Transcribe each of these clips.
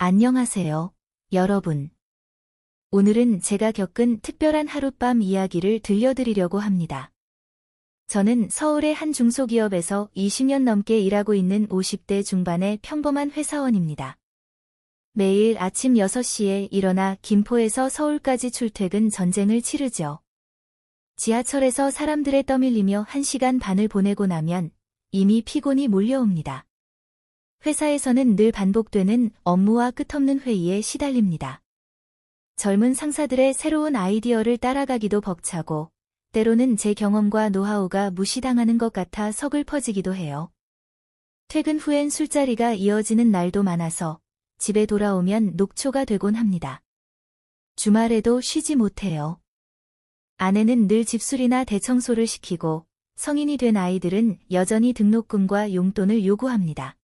안녕하세요, 여러분. 오늘은 제가 겪은 특별한 하룻밤 이야기를 들려드리려고 합니다. 저는 서울의 한 중소기업에서 20년 넘게 일하고 있는 50대 중반의 평범한 회사원입니다. 매일 아침 6시에 일어나 김포에서 서울까지 출퇴근 전쟁을 치르죠. 지하철에서 사람들에 떠밀리며 1시간 반을 보내고 나면 이미 피곤이 몰려옵니다. 회사에서는 늘 반복되는 업무와 끝없는 회의에 시달립니다. 젊은 상사들의 새로운 아이디어를 따라가기도 벅차고 때로는 제 경험과 노하우가 무시당하는 것 같아 서글퍼지기도 해요. 퇴근 후엔 술자리가 이어지는 날도 많아서 집에 돌아오면 녹초가 되곤 합니다. 주말에도 쉬지 못해요. 아내는 늘 집수리나 대청소를 시키고 성인이 된 아이들은 여전히 등록금과 용돈을 요구합니다.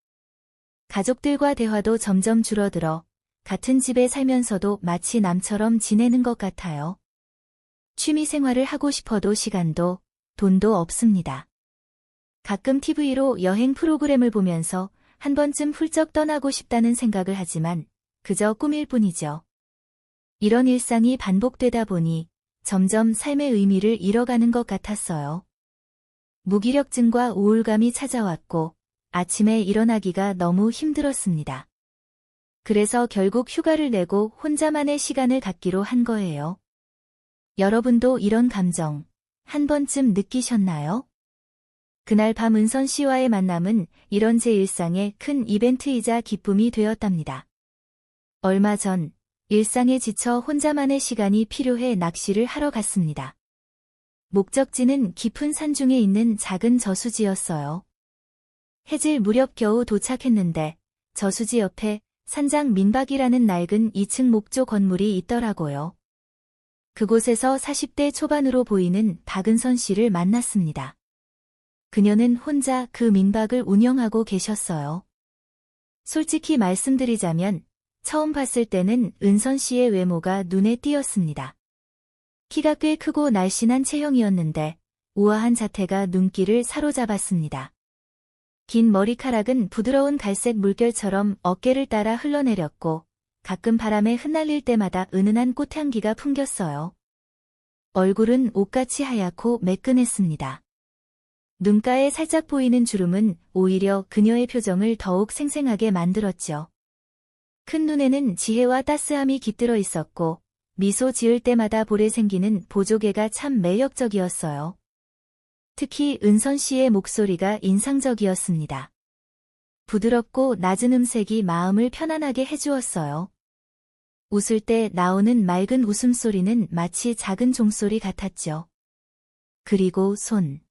가족들과 대화도 점점 줄어들어 같은 집에 살면서도 마치 남처럼 지내는 것 같아요. 취미 생활을 하고 싶어도 시간도 돈도 없습니다. 가끔 TV로 여행 프로그램을 보면서 한 번쯤 훌쩍 떠나고 싶다는 생각을 하지만 그저 꿈일 뿐이죠. 이런 일상이 반복되다 보니 점점 삶의 의미를 잃어가는 것 같았어요. 무기력증과 우울감이 찾아왔고 아침에 일어나기가 너무 힘들었습니다. 그래서 결국 휴가를 내고 혼자만의 시간을 갖기로 한 거예요. 여러분도 이런 감정 한 번쯤 느끼셨나요? 그날 밤 은선 씨와의 만남은 이런 제 일상의 큰 이벤트이자 기쁨이 되었답니다. 얼마 전 일상에 지쳐 혼자만의 시간이 필요해 낚시를 하러 갔습니다. 목적지는 깊은 산중에 있는 작은 저수지였어요. 해질 무렵 겨우 도착했는데 저수지 옆에 산장 민박이라는 낡은 2층 목조 건물이 있더라고요. 그곳에서 40대 초반으로 보이는 박은선 씨를 만났습니다. 그녀는 혼자 그 민박을 운영하고 계셨어요. 솔직히 말씀드리자면 처음 봤을 때는 은선 씨의 외모가 눈에 띄었습니다. 키가 꽤 크고 날씬한 체형이었는데 우아한 자태가 눈길을 사로잡았습니다. 긴 머리카락은 부드러운 갈색 물결처럼 어깨를 따라 흘러내렸고 가끔 바람에 흩날릴 때마다 은은한 꽃향기가 풍겼어요. 얼굴은 옷같이 하얗고 매끈했습니다. 눈가에 살짝 보이는 주름은 오히려 그녀의 표정을 더욱 생생하게 만들었죠. 큰 눈에는 지혜와 따스함이 깃들어 있었고 미소 지을 때마다 볼에 생기는 보조개가 참 매력적이었어요. 특히 은선 씨의 목소리가 인상적이었습니다. 부드럽고 낮은 음색이 마음을 편안하게 해주었어요. 웃을 때 나오는 맑은 웃음소리는 마치 작은 종소리 같았죠. 그리고 손.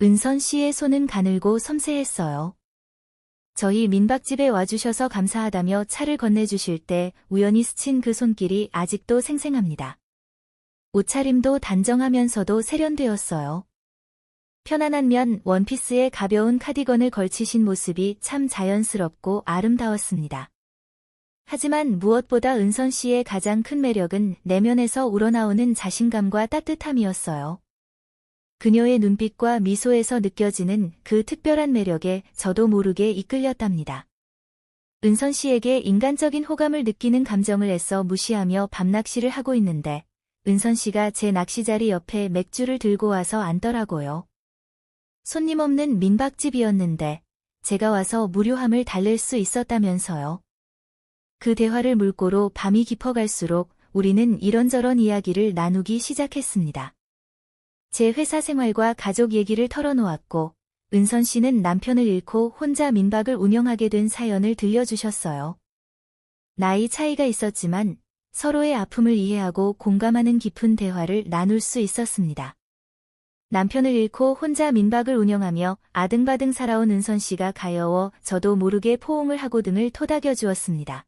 은선 씨의 손은 가늘고 섬세했어요. 저희 민박집에 와주셔서 감사하다며 차를 건네주실 때 우연히 스친 그 손길이 아직도 생생합니다. 옷차림도 단정하면서도 세련되었어요. 편안한 면 원피스에 가벼운 카디건을 걸치신 모습이 참 자연스럽고 아름다웠습니다. 하지만 무엇보다 은선 씨의 가장 큰 매력은 내면에서 우러나오는 자신감과 따뜻함이었어요. 그녀의 눈빛과 미소에서 느껴지는 그 특별한 매력에 저도 모르게 이끌렸답니다. 은선 씨에게 인간적인 호감을 느끼는 감정을 애써 무시하며 밤낚시를 하고 있는데 은선 씨가 제 낚시자리 옆에 맥주를 들고 와서 앉더라고요. 손님 없는 민박집이었는데 제가 와서 무료함을 달랠 수 있었다면서요. 그 대화를 물꼬로 밤이 깊어갈수록 우리는 이런저런 이야기를 나누기 시작했습니다. 제 회사 생활과 가족 얘기를 털어놓았고 은선 씨는 남편을 잃고 혼자 민박을 운영하게 된 사연을 들려주셨어요. 나이 차이가 있었지만 서로의 아픔을 이해하고 공감하는 깊은 대화를 나눌 수 있었습니다. 남편을 잃고 혼자 민박을 운영하며 아등바등 살아온 은선 씨가 가여워 저도 모르게 포옹을 하고 등을 토닥여 주었습니다.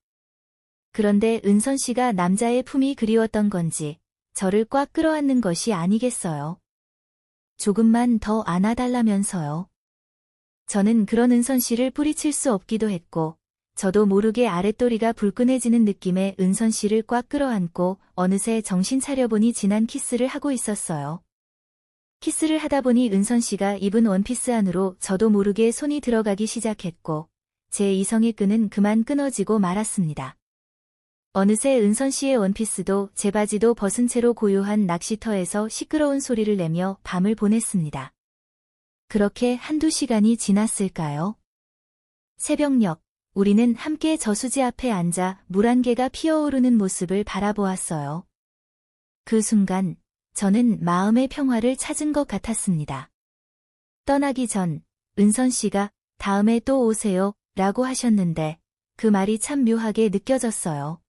그런데 은선 씨가 남자의 품이 그리웠던 건지 저를 꽉 끌어안는 것이 아니겠어요. 조금만 더 안아달라면서요. 저는 그런 은선 씨를 뿌리칠 수 없기도 했고 저도 모르게 아랫도리가 불끈해지는 느낌에 은선 씨를 꽉 끌어안고 어느새 정신 차려보니 진한 키스를 하고 있었어요. 키스를 하다 보니 은선 씨가 입은 원피스 안으로 저도 모르게 손이 들어가기 시작했고 제 이성의 끈은 그만 끊어지고 말았습니다. 어느새 은선 씨의 원피스도 제 바지도 벗은 채로 고요한 낚시터에서 시끄러운 소리를 내며 밤을 보냈습니다. 그렇게 한두 시간이 지났을까요? 새벽녘, 우리는 함께 저수지 앞에 앉아 물 한 개가 피어오르는 모습을 바라보았어요. 그 순간, 저는 마음의 평화를 찾은 것 같았습니다. 떠나기 전, 은선 씨가 다음에 또 오세요 라고 하셨는데, 그 말이 참 묘하게 느껴졌어요.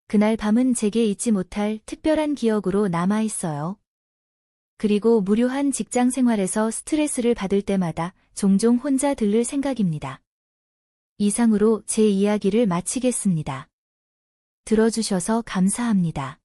그날 밤은 제게 잊지 못할 특별한 기억으로 남아있어요. 그리고 무료한 직장 생활에서 스트레스를 받을 때마다 종종 혼자 들를 생각입니다. 이상으로 제 이야기를 마치겠습니다. 들어주셔서 감사합니다.